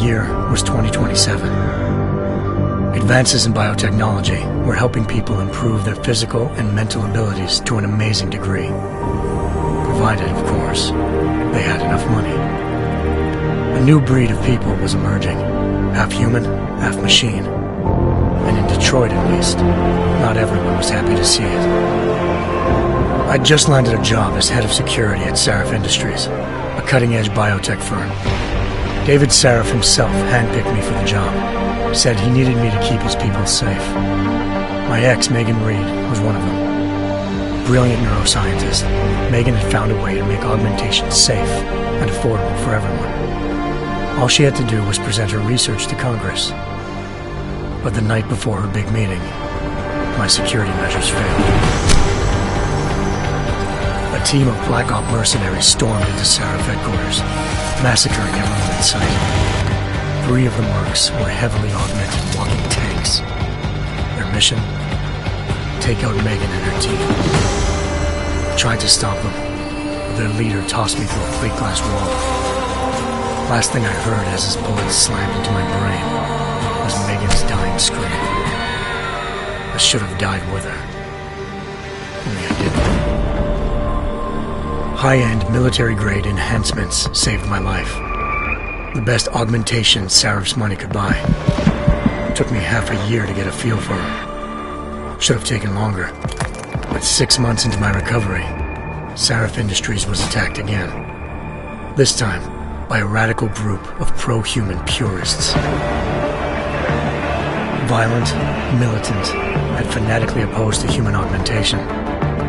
year was 2027. Advances in biotechnology were helping people improve their physical and mental abilities to an amazing degree. Provided, of course, they had enough money. A new breed of people was emerging, half human, half machine. And in Detroit, at least, not everyone was happy to see it. I'd just landed a job as head of security at Sarif Industries, a cutting-edge biotech firm. David Sarif himself handpicked me for the job, said he needed me to keep his people safe. My ex, Megan Reed, was one of them. Brilliant neuroscientist, Megan had found a way to make augmentation safe and affordable for everyone. All she had to do was present her research to Congress. But the night before her big meeting, my security measures failed. A team of Black Op mercenaries stormed into Sarif headquarters, massacring everyone in sight. 3 of the mercs were heavily augmented walking tanks. Their mission? Take out Megan and her team. I tried to stop them, but their leader tossed me through a plate glass wall. Last thing I heard as his bullets slammed into my brain was Megan's dying scream. I should have died with her. Only I didn't. High-end military-grade enhancements saved my life. The best augmentation Sarif's money could buy. It took me half a year to get a feel for her. Should have taken longer. But 6 months into my recovery, Sarif Industries was attacked again. This time, by a radical group of pro-human purists. Violent, militant, and fanatically opposed to human augmentation.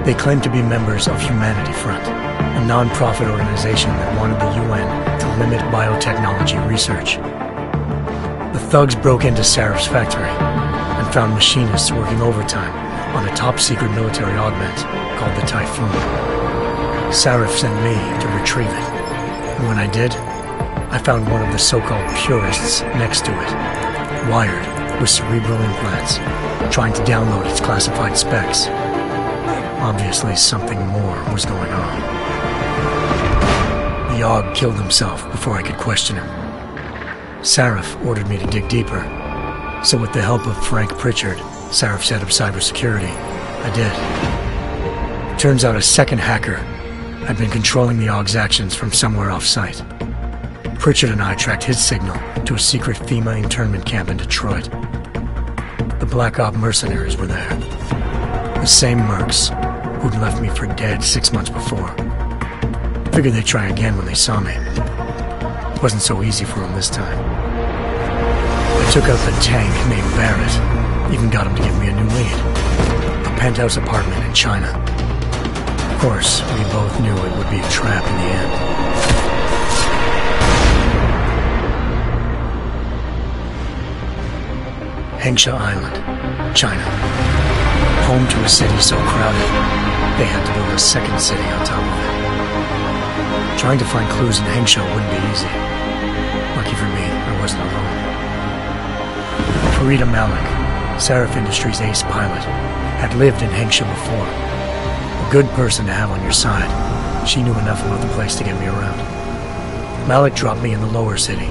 They claimed to be members of Humanity Front, a non-profit organization that wanted the UN to limit biotechnology research. The thugs broke into Sarif's factory and found machinists working overtime on a top-secret military augment called the Typhoon. Sarif sent me to retrieve it. And when I did, I found one of the so-called purists next to it, wired with cerebral implants, trying to download its classified specs. Obviously, something more was going on. The AUG killed himself before I could question him. Sarif ordered me to dig deeper, so with the help of Frank Pritchard, Sarif's head of cybersecurity, I did. Turns out a second hacker had been controlling the AUG's actions from somewhere off-site. Pritchard and I tracked his signal to a secret FEMA internment camp in Detroit. The Black Op mercenaries were there. The same mercs who'd left me for dead 6 months before. Figured they'd try again when they saw me. It wasn't so easy for them this time. I took out the tank named Barrett, even got him to give me a new lead. A penthouse apartment in China. Of course, we both knew it would be a trap in the end. Hengsha Island, China. Home to a city so crowded, they had to build a second city on top of it. Trying to find clues in Hengsha wouldn't be easy. Lucky for me, I wasn't alone. Farida Malik, Sarif Industries' ace pilot, had lived in Hengsha before. A good person to have on your side. She knew enough about the place to get me around. Malik dropped me in the lower city,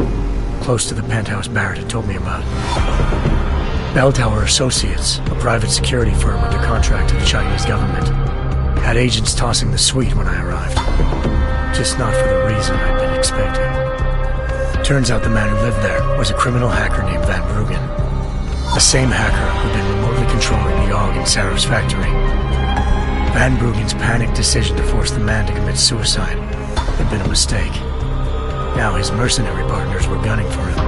close to the penthouse Barrett had told me about. Bell Tower Associates, a private security firm under contract to the Chinese government, had agents tossing the suite when I arrived. Just not for the reason I'd been expecting. Turns out the man who lived there was a criminal hacker named Van Bruggen. The same hacker who'd been remotely controlling the AUG in Sarif's factory. Van Bruggen's panicked decision to force the man to commit suicide had been a mistake. Now his mercenary partners were gunning for him,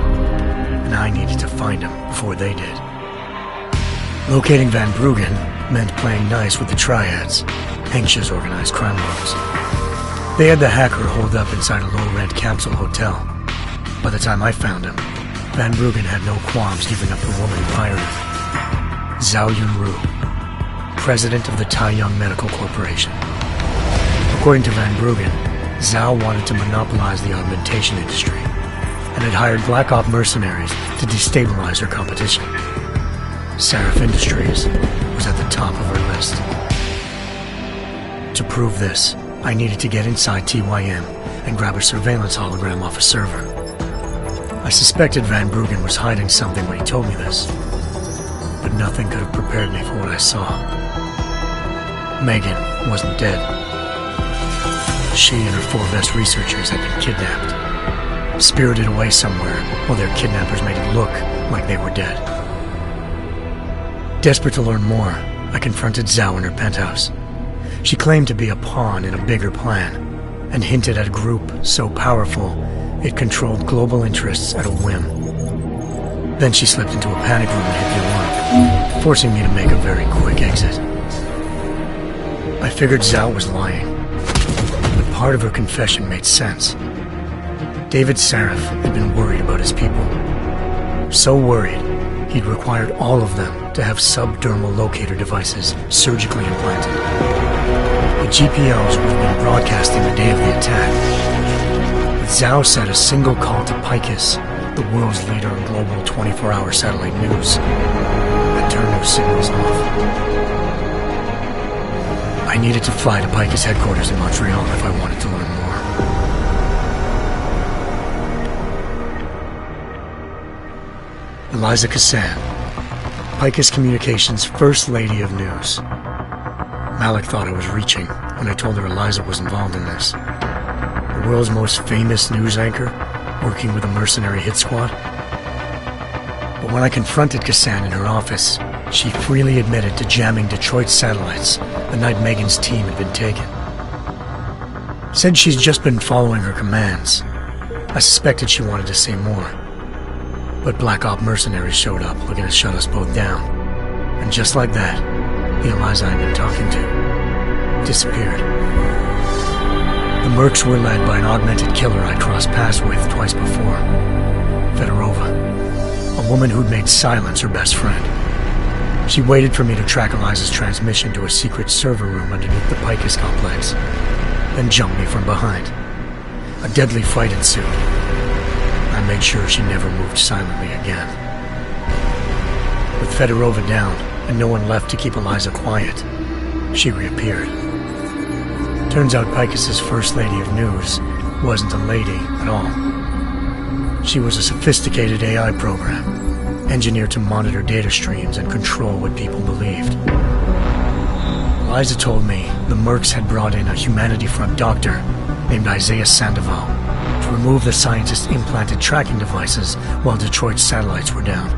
and I needed to find him before they did. Locating Van Bruggen meant playing nice with the Triads, Hengsha's organized crime lords. They had the hacker holed up inside a low-rent capsule hotel. By the time I found him, Van Bruggen had no qualms giving up the woman who hired him. Zhao Yunru, president of the Taiyang Medical Corporation. According to Van Bruggen, Zhao wanted to monopolize the augmentation industry and had hired Black Op mercenaries to destabilize her competition. Sarif Industries was at the top of her list. To prove this, I needed to get inside TYM and grab a surveillance hologram off a server. I suspected Van Bruggen was hiding something when he told me this, but nothing could have prepared me for what I saw. Megan wasn't dead. She and her 4 best researchers had been kidnapped, spirited away somewhere while their kidnappers made it look like they were dead. Desperate to learn more, I confronted Zhao in her penthouse. She claimed to be a pawn in a bigger plan, and hinted at a group so powerful it controlled global interests at a whim. Then she slipped into a panic room and hit the alarm, forcing me to make a very quick exit. I figured Zhao was lying, but part of her confession made sense. David Sarif had been worried about his people. So worried, he'd required all of them to have subdermal locator devices surgically implanted. The GPOs would have been broadcasting the day of the attack. But Zhao said a single call to Picus, the world's leader in global 24-hour satellite news, had turned those signals off. I needed to fly to Picus headquarters in Montreal if I wanted to learn more. Eliza Cassan, Picus Communications' First Lady of News. Malik thought I was reaching when I told her Eliza was involved in this. The world's most famous news anchor, working with a mercenary hit squad. But when I confronted Cassan in her office, she freely admitted to jamming Detroit's satellites the night Megan's team had been taken. Said she's just been following her commands. I suspected she wanted to say more. But Black Op mercenaries showed up looking to shut us both down. And just like that, the Eliza I'd been talking to disappeared. The Mercs were led by an augmented killer I'd crossed paths with twice before, Fedorova, a woman who'd made silence her best friend. She waited for me to track Eliza's transmission to a secret server room underneath the Picus complex, then jumped me from behind. A deadly fight ensued. I made sure she never moved silently again. With Fedorova down, and no one left to keep Eliza quiet, she reappeared. Turns out Picus's First Lady of News wasn't a lady at all. She was a sophisticated AI program, engineered to monitor data streams and control what people believed. Eliza told me the Mercs had brought in a Humanity Front doctor named Isaiah Sandoval to remove the scientist's implanted tracking devices while Detroit's satellites were down.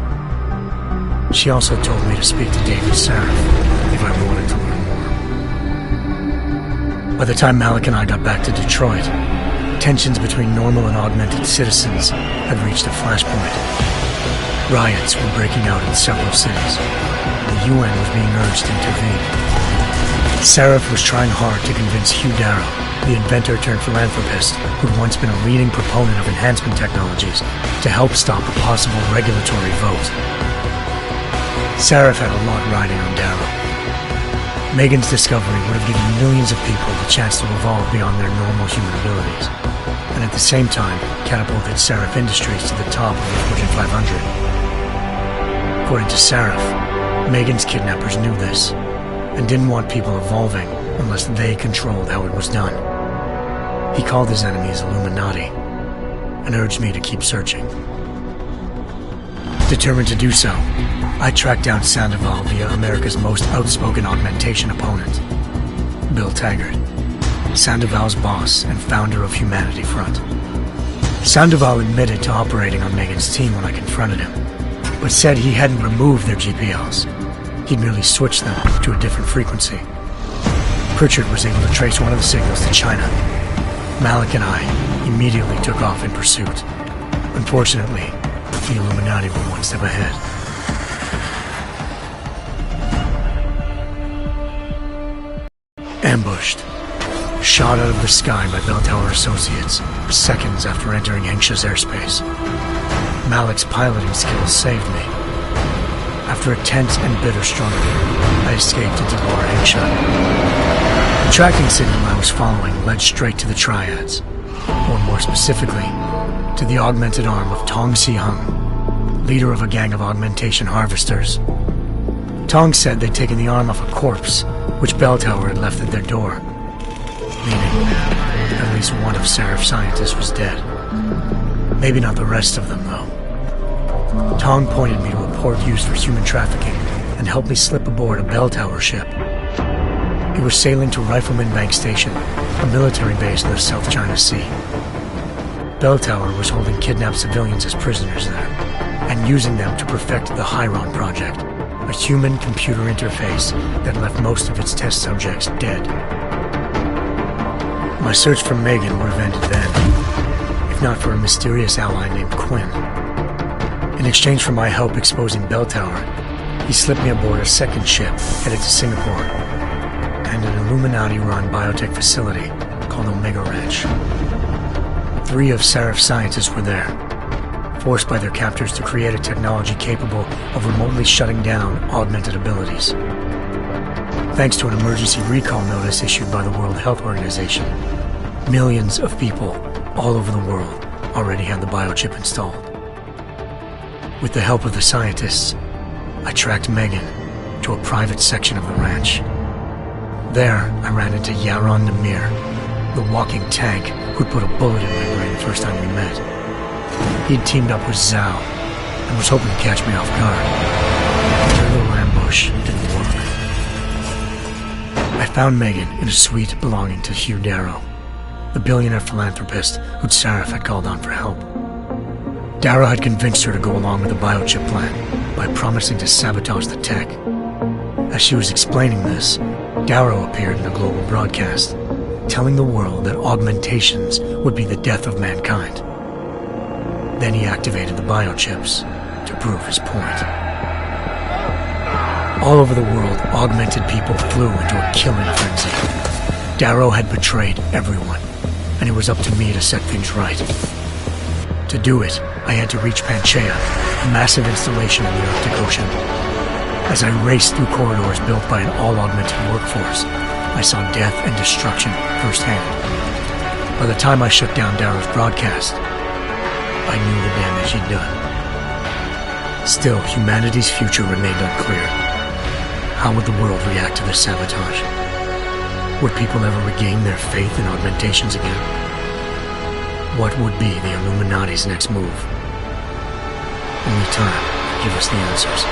She also told me to speak to David Sarif if I wanted to learn more. By the time Malik and I got back to Detroit, tensions between normal and augmented citizens had reached a flashpoint. Riots were breaking out in several cities. The UN was being urged to intervene. Sarif was trying hard to convince Hugh Darrow, the inventor-turned-philanthropist who'd once been a leading proponent of enhancement technologies, to help stop a possible regulatory vote. Sarif had a lot riding on Darrow. Megan's discovery would have given millions of people the chance to evolve beyond their normal human abilities, and at the same time catapulted Sarif Industries to the top of the Fortune 500. According to Sarif, Megan's kidnappers knew this, and didn't want people evolving unless they controlled how it was done. He called his enemies Illuminati, and urged me to keep searching. Determined to do so, I tracked down Sandoval via America's most outspoken augmentation opponent, Bill Taggart, Sandoval's boss and founder of Humanity Front. Sandoval admitted to operating on Megan's team when I confronted him, but said he hadn't removed their GPLs. He'd merely switched them to a different frequency. Pritchard was able to trace one of the signals to China. Malik and I immediately took off in pursuit. Unfortunately, the Illuminati were one step ahead. Ambushed. Shot out of the sky by Bell Tower Associates, seconds after entering Hengsha's airspace. Malik's piloting skills saved me. After a tense and bitter struggle, I escaped into Lower Hengsha. The tracking signal I was following led straight to the Triads, or more specifically, to the augmented arm of Tong Si-hung, leader of a gang of augmentation harvesters. Tong said they'd taken the arm off a corpse, which Bell Tower had left at their door, meaning at least one of Sarif's scientists was dead. Maybe not the rest of them, though. Tong pointed me to a port used for human trafficking and helped me slip aboard a bell tower ship. He was sailing to Rifleman Bank Station, a military base in the South China Sea. Bell Tower was holding kidnapped civilians as prisoners there, and using them to perfect the Hyron Project, a human-computer interface that left most of its test subjects dead. My search for Megan would have ended then, if not for a mysterious ally named Quinn. In exchange for my help exposing Bell Tower, he slipped me aboard a second ship headed to Singapore and an Illuminati-run biotech facility called Omega Ranch. 3 of Seraph's scientists were there, forced by their captors to create a technology capable of remotely shutting down augmented abilities. Thanks to an emergency recall notice issued by the World Health Organization, millions of people all over the world already had the biochip installed. With the help of the scientists, I tracked Megan to a private section of the ranch. There, I ran into Yaron Namir, the walking tank who'd put a bullet in my brain the first time we met. He'd teamed up with Zhao and was hoping to catch me off guard. Their little ambush didn't work. I found Megan in a suite belonging to Hugh Darrow, the billionaire philanthropist who'd Seraph had called on for help. Darrow had convinced her to go along with the biochip plan by promising to sabotage the tech. As she was explaining this, Darrow appeared in a global broadcast, telling the world that augmentations would be the death of mankind. Then he activated the biochips to prove his point. All over the world, augmented people flew into a killing frenzy. Darrow had betrayed everyone, and it was up to me to set things right. To do it, I had to reach Panchaea, a massive installation in the Arctic Ocean. As I raced through corridors built by an all-augmented workforce, I saw death and destruction firsthand. By the time I shut down Darrow's broadcast, I knew the damage he'd done. Still, humanity's future remained unclear. How would the world react to this sabotage? Would people ever regain their faith in augmentations again? What would be the Illuminati's next move? Only time could give us the answers.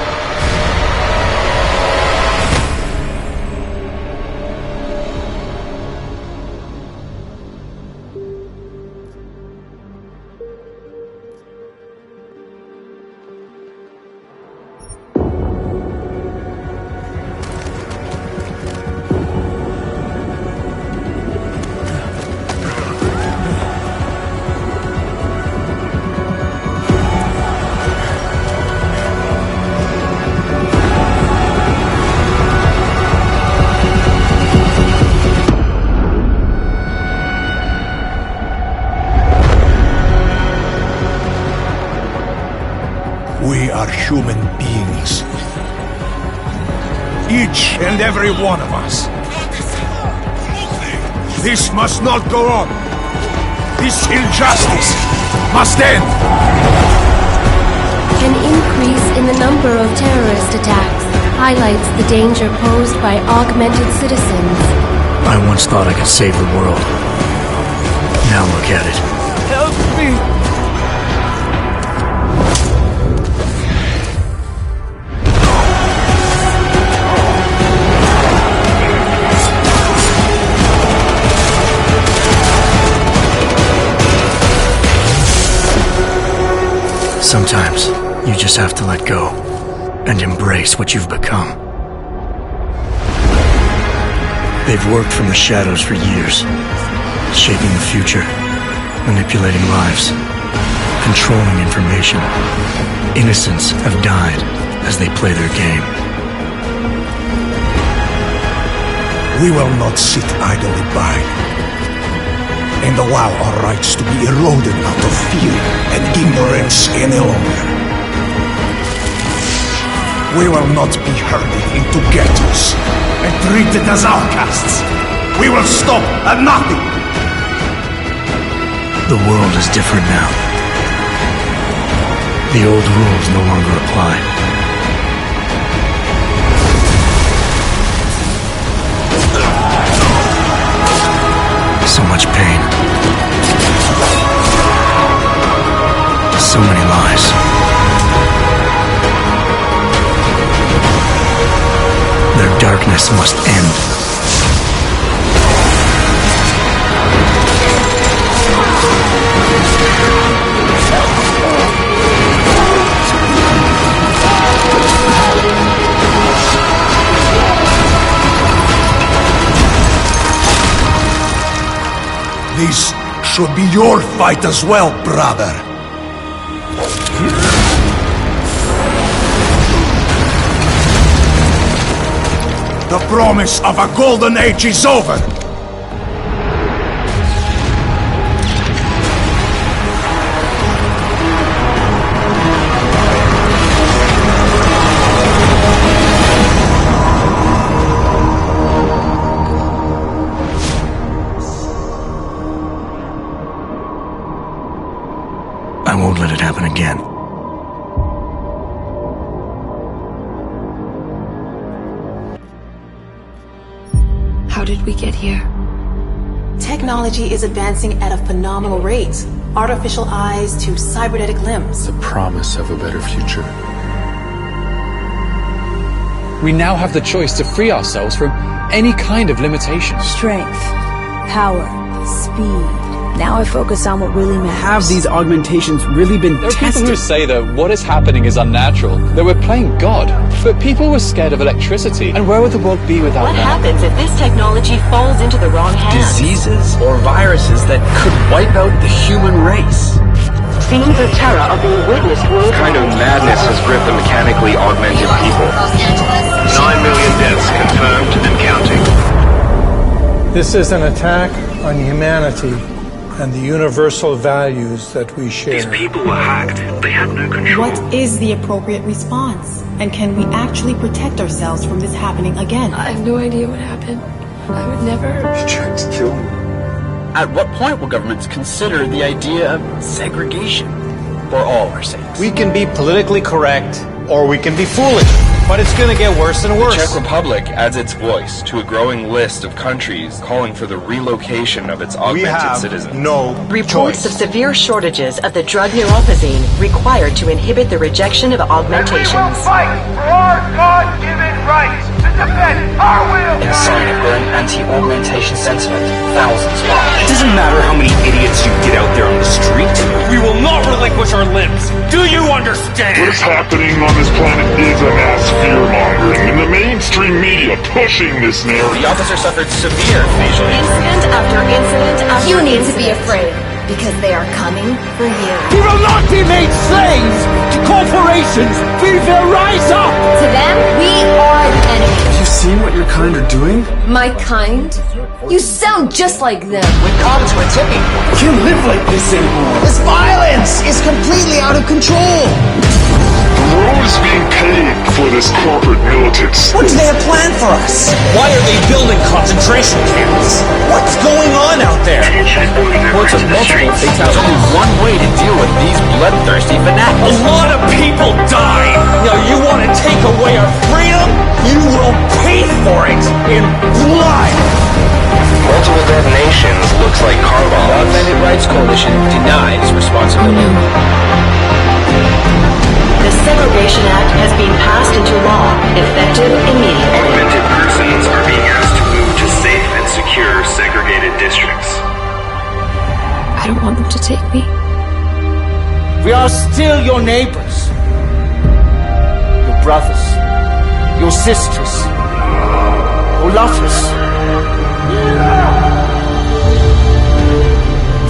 We are human beings. Each and every one of us. This must not go on. This injustice must end. An increase in the number of terrorist attacks highlights the danger posed by augmented citizens. I once thought I could save the world. Now look at it. Help me! Sometimes, you just have to let go and embrace what you've become. They've worked from the shadows for years, shaping the future, manipulating lives, controlling information. Innocents have died as they play their game. We will not sit idly by and allow our rights to be eroded out of fear and ignorance any longer. We will not be herded into ghettos and treated as outcasts. We will stop at nothing. The world is different now. The old rules no longer apply. So much pain. So many lies. Their darkness must end. This should be your fight as well, brother. The promise of a golden age is over. I won't let it happen again. How did we get here? Technology is advancing at a phenomenal rate. Artificial eyes to cybernetic limbs. The promise of a better future. We now have the choice to free ourselves from any kind of limitation. Strength, power, speed. Now I focus on what really matters. Have these augmentations really been There are tested? people who say that what is happening is unnatural, that we're playing God. But people were scared of electricity, and where would the world be without What that? happens if this technology falls into the wrong hands? Diseases or viruses that could wipe out the human race. Scenes of terror are being witnessed worldwide. What kind of madness has gripped the mechanically augmented people? 9 million deaths confirmed and counting. This is an attack on humanity and the universal values that we share. These people were hacked. They had no control. What is the appropriate response? And can we actually protect ourselves from this happening again? I have no idea what happened. I would never... You tried to kill me. At what point will governments consider the idea of segregation for all our sakes? We can be politically correct, or we can be foolish, but it's gonna get worse and worse. The Czech Republic adds its voice to a growing list of countries calling for the relocation of its augmented citizens. Reports of severe shortages of the drug neurophazine required to inhibit the rejection of augmentations. And we will fight for our God-given rights to defend our will. In a sign of growing anti-augmentation sentiment, thousands march. It doesn't matter how many idiots you get out there on the street. We will not relinquish our limbs. Do you understand? What is happening on this planet is a mass fear-mongering, and the mainstream media pushing this narrative. The officer suffered severe facial injury. Incident after incident after You need to be incident. afraid, because they are coming for you. We will not be made slaves to corporations. We will rise up. To them, we are the enemy. Have you seen what your kind are doing? My kind? You sound just like them. We've come to a tipping point. We can't live like this anymore. This violence is completely out of control. The world is being paid for this corporate militants. What do they have planned for us? Why are they building concentration camps? What's going on out there? Reports of multiple fatalities. There's only one way to deal with these bloodthirsty fanatics. A lot of people died. Now you want to take away our freedom? You will pay for it in blood. Multiple detonations looks like car The bombs. Augmented Rights Coalition denies responsibility. The Segregation Act has been passed into law, effective immediately. Augmented persons are being asked to move to safe and secure segregated districts. I don't want them to take me. We are still your neighbors, your brothers, your sisters, your lovers.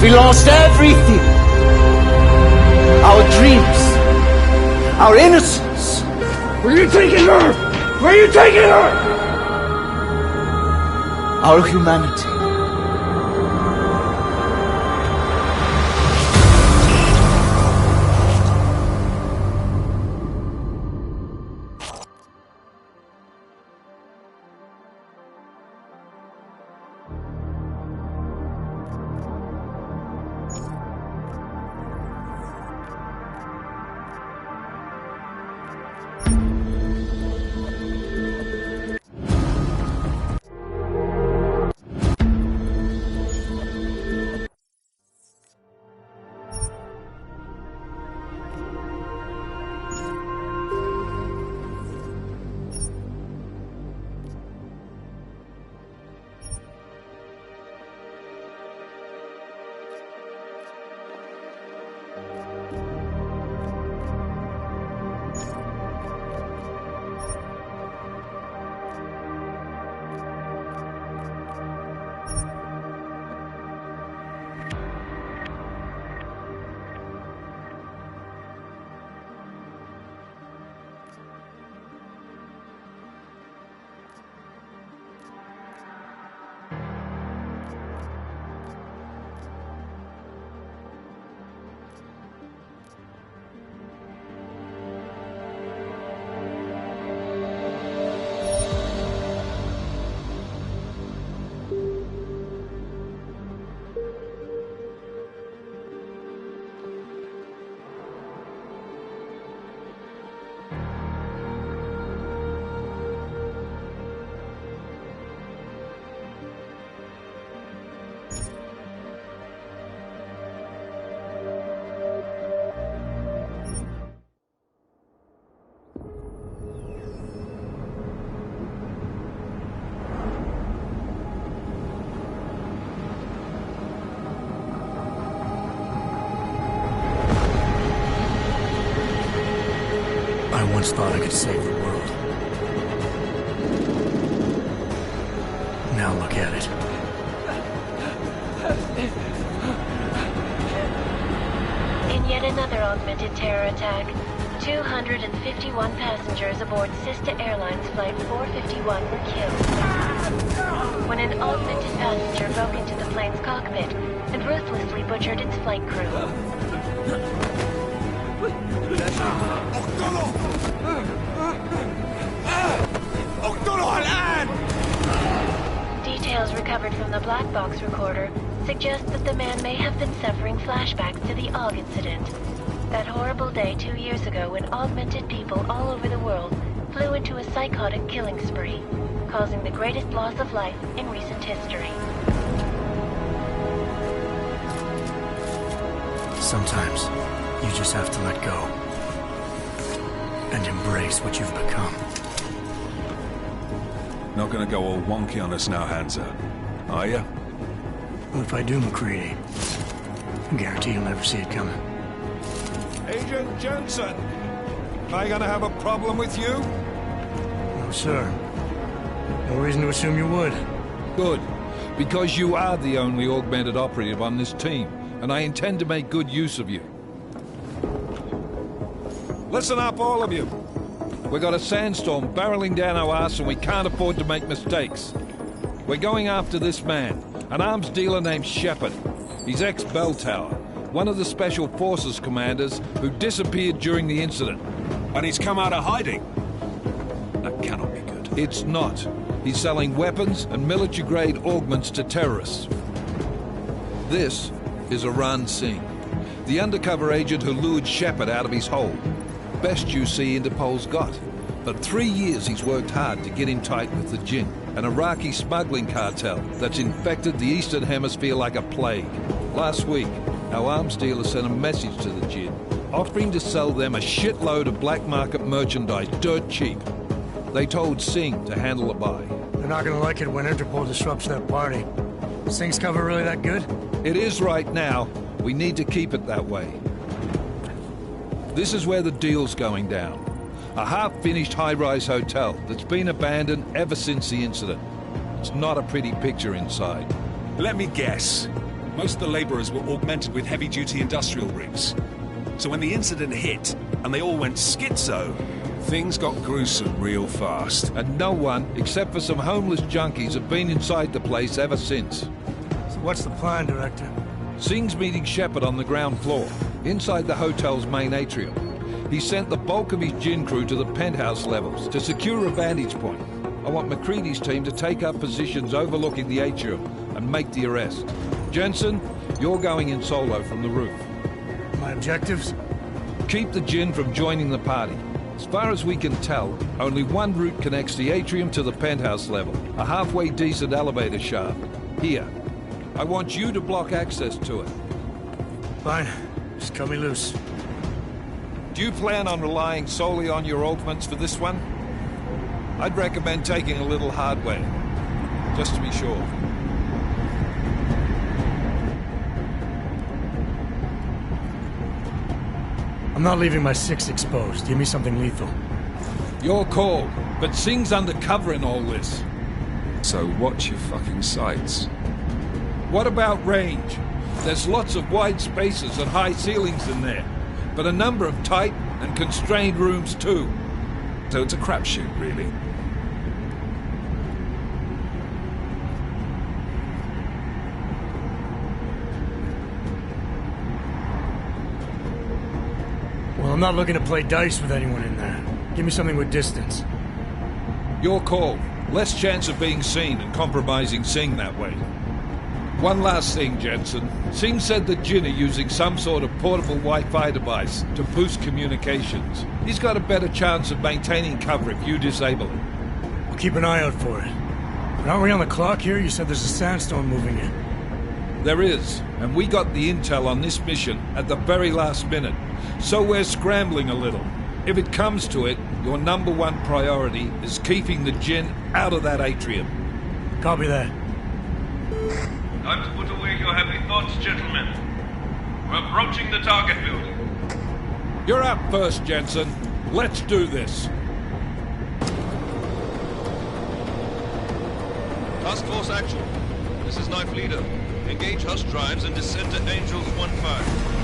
We lost everything. Our dreams, our innocence. Where are you taking her? Where are you taking her? Our humanity. I once thought I could save the world. Now look at it. In yet another augmented terror attack, 251 passengers aboard Sister Airlines Flight 451 were killed when an augmented passenger broke into the plane's cockpit and ruthlessly butchered its flight crew. Details recovered from the black box recorder suggest that the man may have been suffering flashbacks to the AUG incident. That horrible day 2 years ago when augmented people all over the world flew into a psychotic killing spree, causing the greatest loss of life in recent history. Sometimes, you just have to let go. And embrace what you've become. Not gonna go all wonky on us now, Hansa, are you? Well, if I do, McCready, I guarantee you'll never see it coming. Agent Jensen! Am I gonna have a problem with you? No, sir. No reason to assume you would. Good. Because you are the only augmented operative on this team, and I intend to make good use of you. Listen up, all of you. We got a sandstorm barreling down our arse and we can't afford to make mistakes. We're going after this man, an arms dealer named Shepard. He's ex-Bell Tower, one of the Special Forces commanders who disappeared during the incident. And he's come out of hiding? That cannot be good. It's not. He's selling weapons and military-grade augments to terrorists. This is Aran Singh, the undercover agent who lured Shepard out of his hole. Best you see Interpol's got. For 3 years he's worked hard to get in tight with the Jinn, an Iraqi smuggling cartel that's infected the Eastern Hemisphere like a plague. Last week, our arms dealer sent a message to the Jinn, offering to sell them a shitload of black market merchandise dirt cheap. They told Singh to handle a buy. They're not gonna like it when Interpol disrupts their party. Singh's cover really that good? It is right now. We need to keep it that way. This is where the deal's going down. A half-finished high-rise hotel that's been abandoned ever since the incident. It's not a pretty picture inside. Let me guess. Most of the laborers were augmented with heavy-duty industrial rigs. So when the incident hit, and they all went schizo, things got gruesome real fast. And no one, except for some homeless junkies, have been inside the place ever since. So what's the plan, Director? Singh's meeting Shepard on the ground floor, inside the hotel's main atrium. He sent the bulk of his Jinn crew to the penthouse levels to secure a vantage point. I want McCready's team to take up positions overlooking the atrium and make the arrest. Jensen, you're going in solo from the roof. My objectives? Keep the Jinn from joining the party. As far as we can tell, only one route connects the atrium to the penthouse level, a halfway decent elevator shaft. Here. I want you to block access to it. Fine. Just cut me loose. Do you plan on relying solely on your augments for this one? I'd recommend taking a little hardware, just to be sure. I'm not leaving my 6 exposed. Give me something lethal. Your call, but Singh's undercover in all this. So watch your fucking sights. What about range? There's lots of wide spaces and high ceilings in there, but a number of tight and constrained rooms too. So it's a crapshoot, really. Well, I'm not looking to play dice with anyone in there. Give me something with distance. Your call. Less chance of being seen and compromising Singh that way. One last thing, Jensen. Singh said the Jinn are using some sort of portable Wi-Fi device to boost communications. He's got a better chance of maintaining cover if you disable it. I'll keep an eye out for it. But aren't we on the clock here? You said there's a sandstorm moving in. There is, and we got the intel on this mission at the very last minute. So we're scrambling a little. If it comes to it, your #1 priority is keeping the Jinn out of that atrium. Copy that. Time to put away your heavy thoughts, gentlemen. We're approaching the target building. You're up first, Jensen. Let's do this. Task Force Actual. This is Knife Leader. Engage Hush drives and descend to Angels 1-5.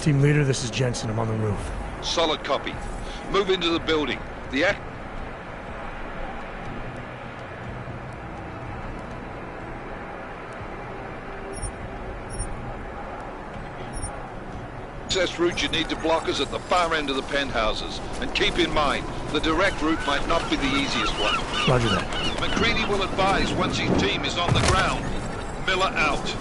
Team leader, this is Jensen. I'm on the roof. Solid copy. Move into the building. The access route you need to block is at the far end of the penthouses. And keep in mind, the direct route might not be the easiest one. Roger that. McCready will advise once his team is on the ground. Miller out.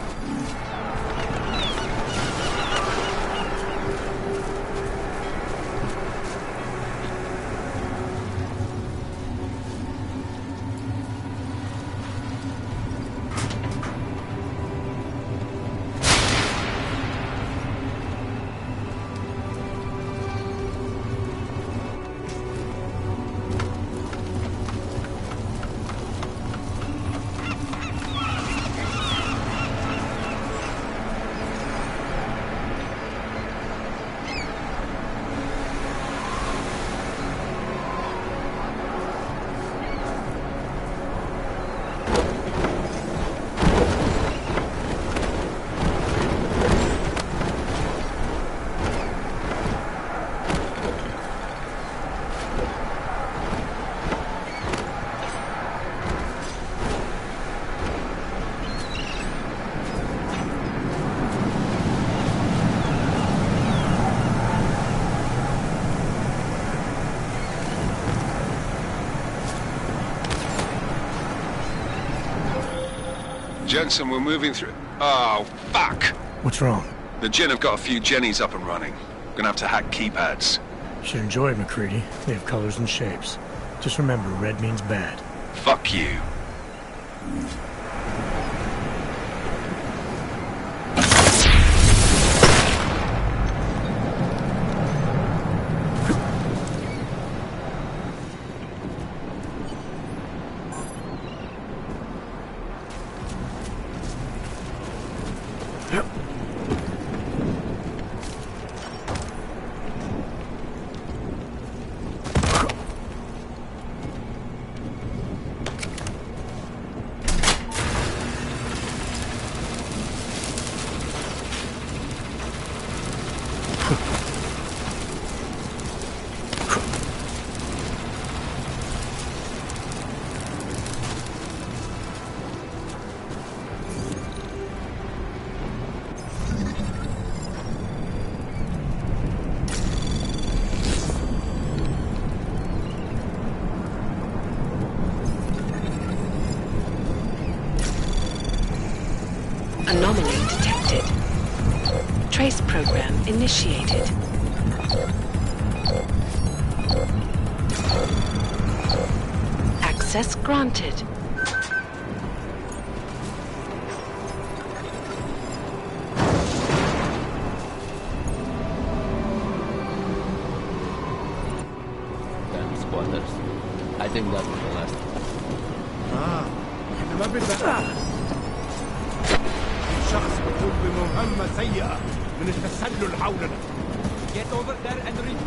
Jensen, we're moving through... Oh, fuck! What's wrong? The Gen have got a few Jennies up and running. Gonna have to hack keypads. Should enjoy it, McCready. They have colors and shapes. Just remember, red means bad. Fuck you. Anomaly detected. Trace program initiated. Access granted. Damn spoilers. I think that was the last one. احنا ما بدنا شخص يقوم بمهمة سيئة من التسلل حولنا. Get over there and read.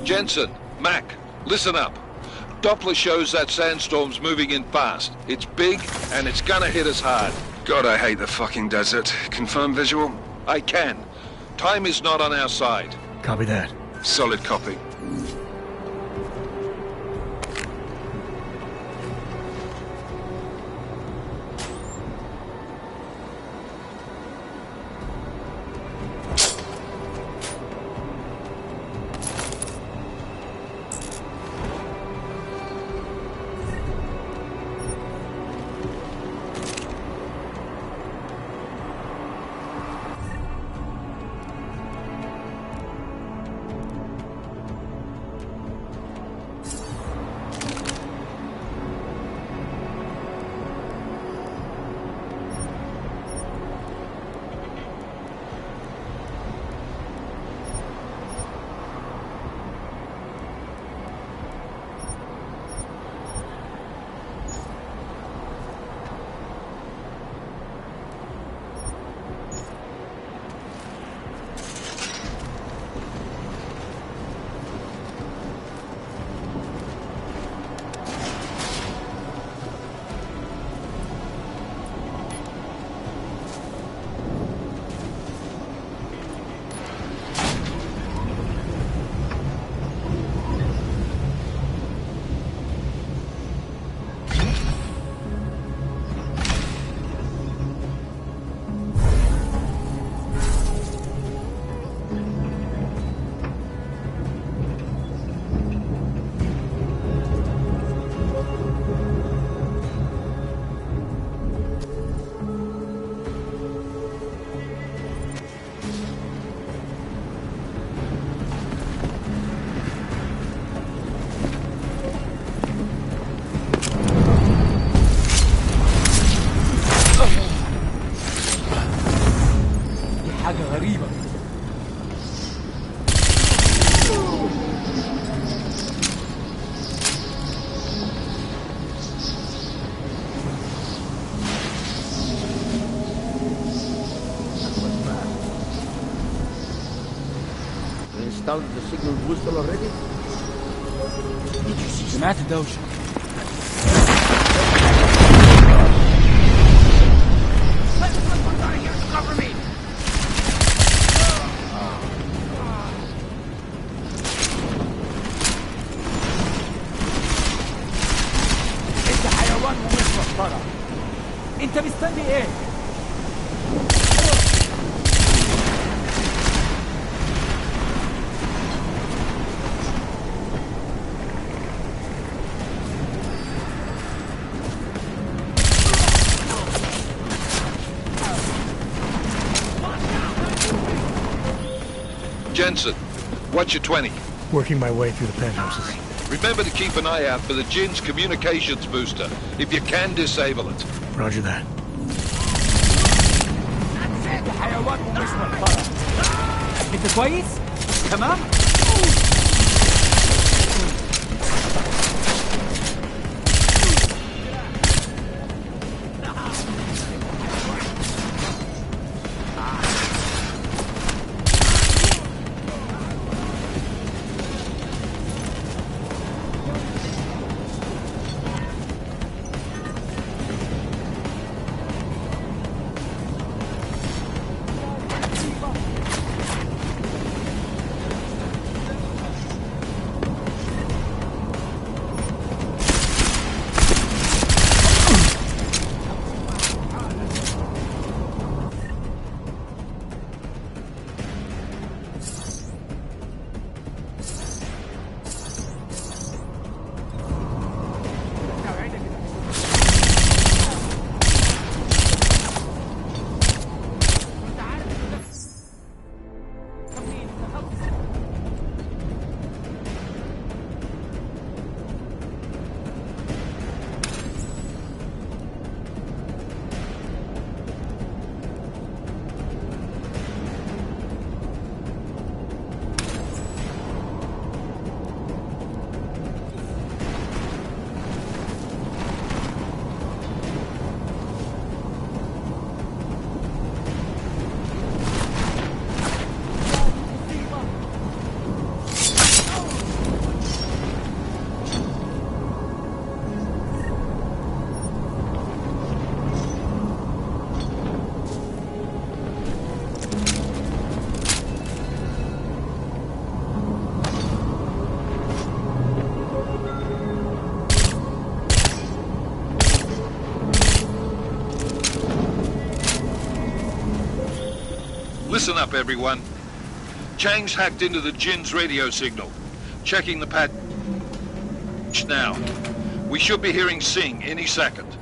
Jensen, Mac, listen up. Doppler shows that sandstorm's moving in fast. It's big, and it's gonna hit us hard. God, I hate the fucking desert. Confirm visual? I can. Time is not on our side. Copy that. Solid copy. Installed the signal booster already? سمعت الدوشة. Cover me! انت حيوان ومش مسطرة. انت مستني ايه؟ Jensen, what's your 20? Working my way through the penthouses. Remember to keep an eye out for the Jin's communications booster, if you can disable it. Roger that. انت حيوان ومش مسطرة. انت كويس؟ تمام؟ Listen up, everyone. Chang's hacked into the Jin's radio signal. Checking the patch now. We should be hearing Singh any second.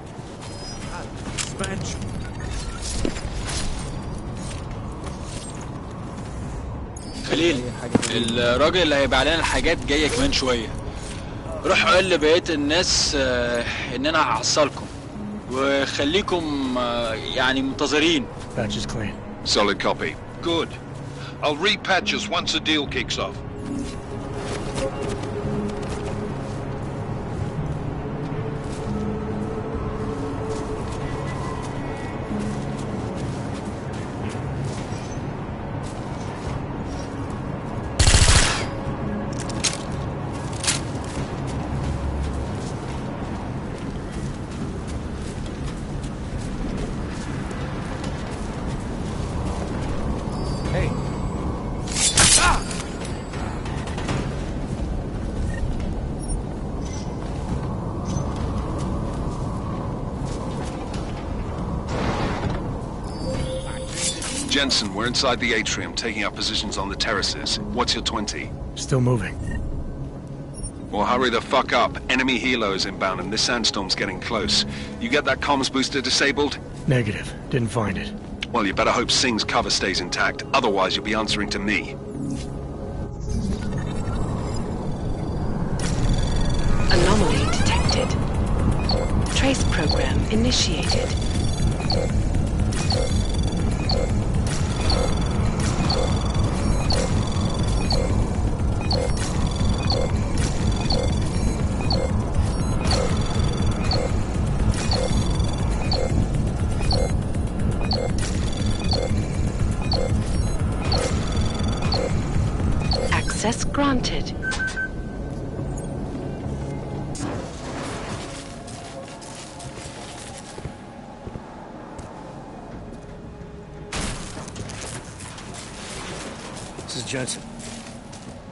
خليل، الراجل اللي هيبيع لنا الحاجات جاي كمان شويه. روح قول لبقيه الناس ان انا هحصلكم وخليكم يعني منتظرين. Patch is clean. Solid copy. Good. I'll repatch us once the deal kicks off. Jensen, we're inside the atrium, taking up positions on the terraces. What's your 20? Still moving. Well, hurry the fuck up. Enemy helo is inbound and this sandstorm's getting close. You get that comms booster disabled? Negative. Didn't find it. Well, you better hope Singh's cover stays intact. Otherwise, you'll be answering to me. Anomaly detected. Trace program initiated. Access granted. This is Jensen.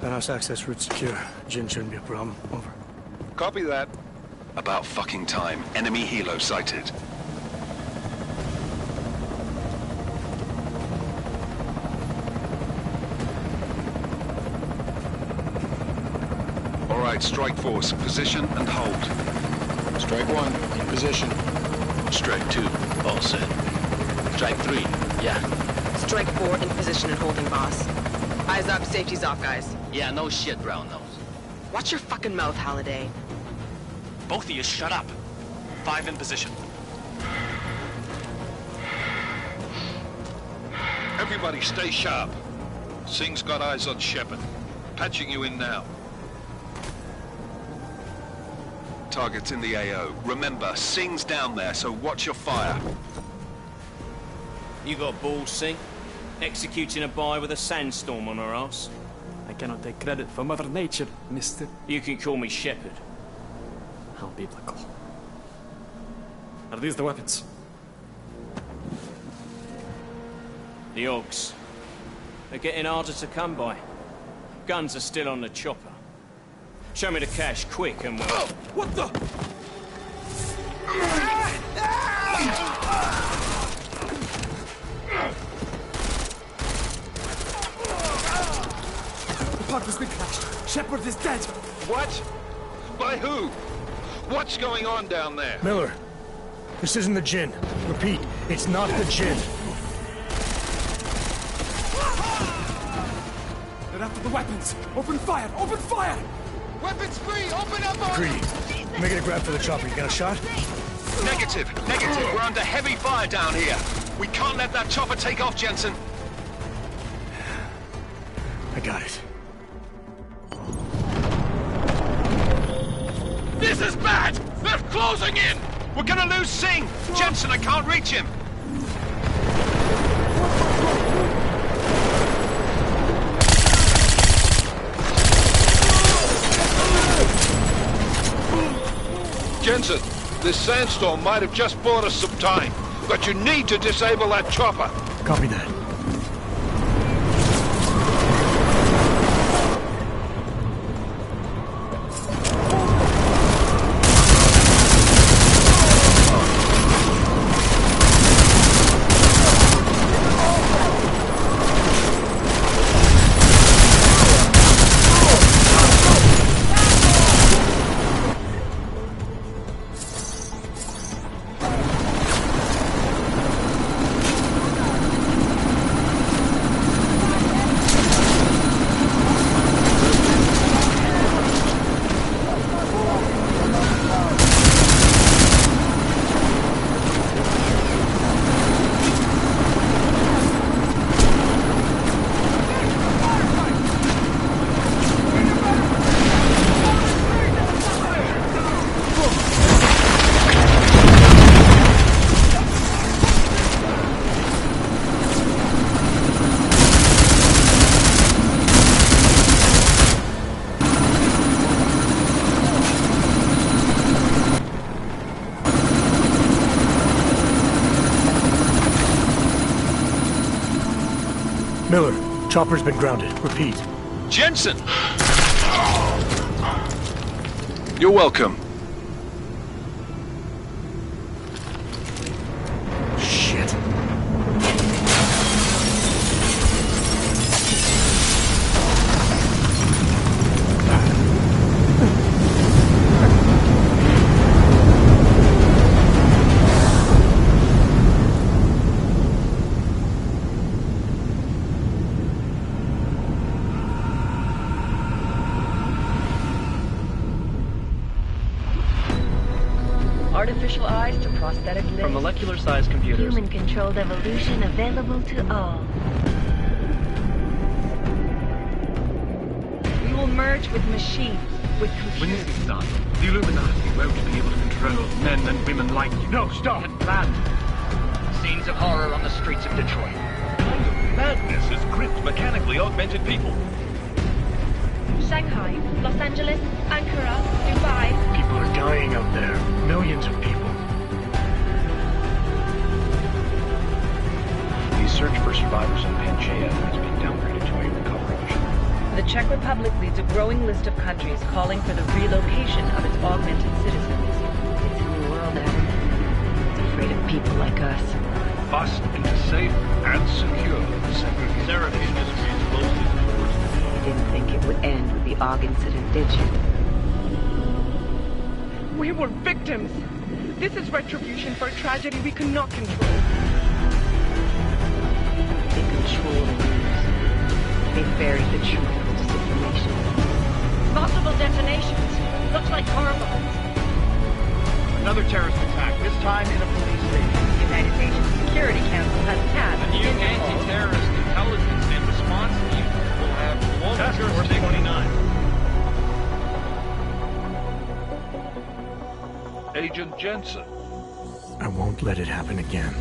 Penthouse access route secure. Jin shouldn't be a problem. Over. Copy that. About fucking time. Enemy helo sighted. All right, strike force. Position and hold. Strike 1, in position. Strike 2, all set. Strike 3, yeah. Strike 4 in position and holding, boss. Eyes up, safety's off, guys. Yeah, no shit, brown nose. Watch your fucking mouth, Halliday. Both of you shut up. 5 in position. Everybody stay sharp. Singh's got eyes on Shepard. Patching you in now. Target's in the AO. Remember, Singh's down there, so watch your fire. You got balls, Singh? Executing a buy with a sandstorm on her ass? I cannot take credit for Mother Nature, mister. You can call me Shepard. How biblical. Are these the weapons? The Augs. They're getting harder to come by. Guns are still on the chopper. Show me the cash, quick, and we'll... Oh, what the? The pod has been crashed. Shepard is dead. What? By who? What's going on down there? Miller, this isn't the Jinn. Repeat, it's not the Jinn. They're after the weapons. Open fire! Open fire! Weapons free! Open up! Greedy. Making a grab for the chopper. You got a shot? Negative. We're under heavy fire down here. We can't let that chopper take off, Jensen. I got it. This is bad! They're closing in! We're gonna lose Singh! Jensen, I can't reach him! Jensen, this sandstorm might have just bought us some time, but you need to disable that chopper. Copy that. Chopper's been grounded. Repeat. Jensen! You're welcome. Shit. Artificial eyes to prosthetic limbs. From molecular-sized computers. Human-controlled evolution available to all. We will merge with machines, with When computers. this is done, the Illuminati won't be able to control men and women like you. No, stop! And planned. Scenes of horror on the streets of Detroit. Madness has gripped mechanically augmented people. Shanghai, Los Angeles, Ankara, Dubai. People are dying out there. Millions of people. The search for survivors in Pangaea has been downgraded to a recovery mission. The Czech Republic leads a growing list of countries calling for the relocation of its augmented citizens. It's a new world, Adam. It's afraid of people like us. Bust into safe and secure segregation. Seraphine just agrees closely to the worst. You didn't think it would end with the AUG incident, did you? We were victims. This is retribution for a tragedy we cannot control. They control the news. They buried the truth with disinformation. Multiple detonations. Looks like car bombs. Another terrorist attack, this time in a police station. The United Nations Security Council has tasked The new anti-terrorist intelligence and response team will have global Task Force jurisdiction. 29. Agent Jensen. I won't let it happen again.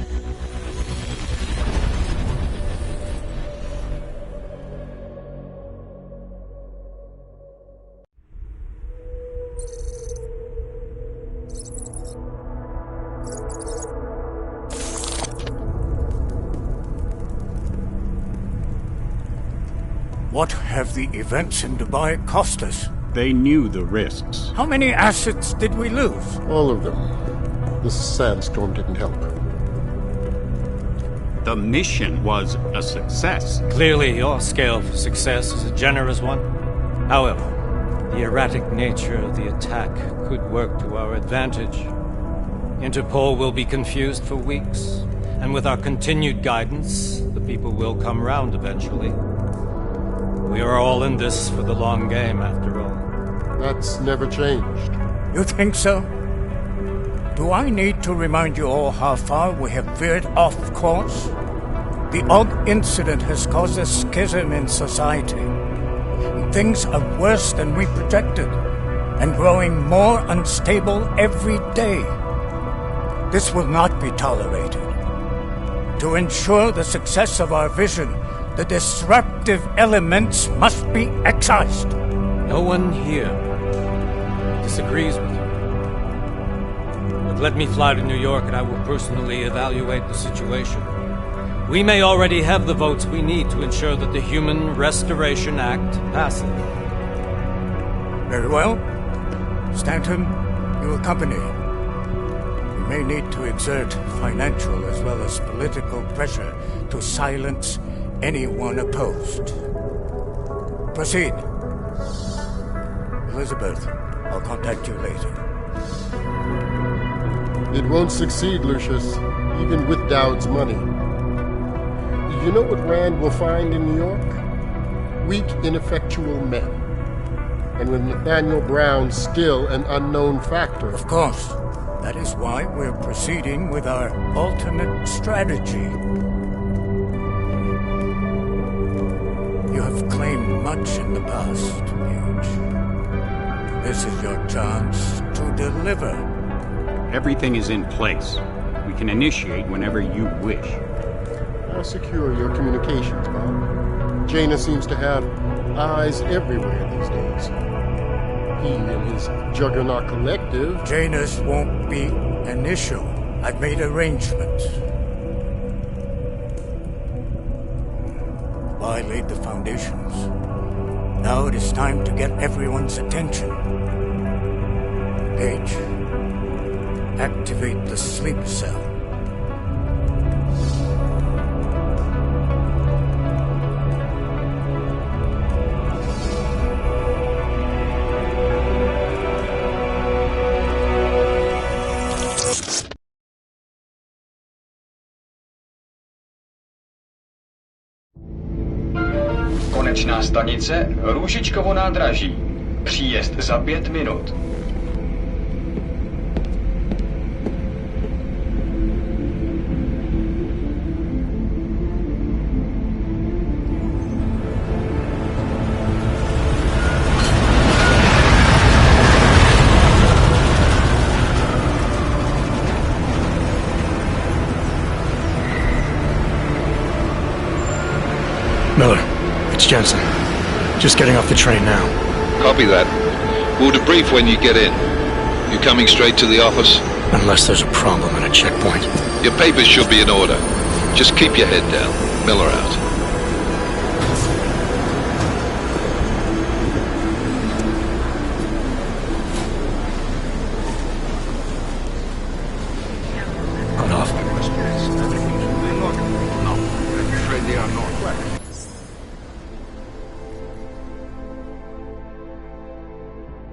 What have the events in Dubai cost us? They knew the risks. How many assets did we lose? All of them. This sandstorm didn't help. The mission was a success. Clearly, your scale for success is a generous one. However, the erratic nature of the attack could work to our advantage. Interpol will be confused for weeks, and with our continued guidance, the people will come round eventually. We are all in this for the long game, after all. That's never changed. You think so? Do I need to remind you all how far we have veered off course? The AUG incident has caused a schism in society. Things are worse than we projected, and growing more unstable every day. This will not be tolerated. To ensure the success of our vision, the disruptive elements must be excised. No one here disagrees with you. But let me fly to New York and I will personally evaluate the situation. We may already have the votes we need to ensure that the Human Restoration Act passes. Very well. Stanton, you accompany. We may need to exert financial as well as political pressure to silence anyone opposed. Proceed. Elizabeth, I'll contact you later. It won't succeed, Lucius, even with Dowd's money. You know what Rand will find in New York? Weak, ineffectual men. And with Nathaniel Brown still an unknown factor. Of course. That is why we're proceeding with our alternate strategy. You have claimed much in the past, Huge. This is your chance to deliver. Everything is in place. We can initiate whenever you wish. How secure your communications, Bob? Jaina seems to have eyes everywhere these days. He and his Juggernaut Collective... Jaina's won't be an issue. I've made arrangements. I laid the foundations. Now it is time to get everyone's attention. Page, activate the sleep cell. Konečná stanice Růžičkovo nádraží. Příjezd za 5 minut. Miller, it's Jensen. Just getting off the train now. Copy that. We'll debrief when you get in. You coming straight to the office? Unless there's a problem at a checkpoint. Your papers should be in order. Just keep your head down. Miller out.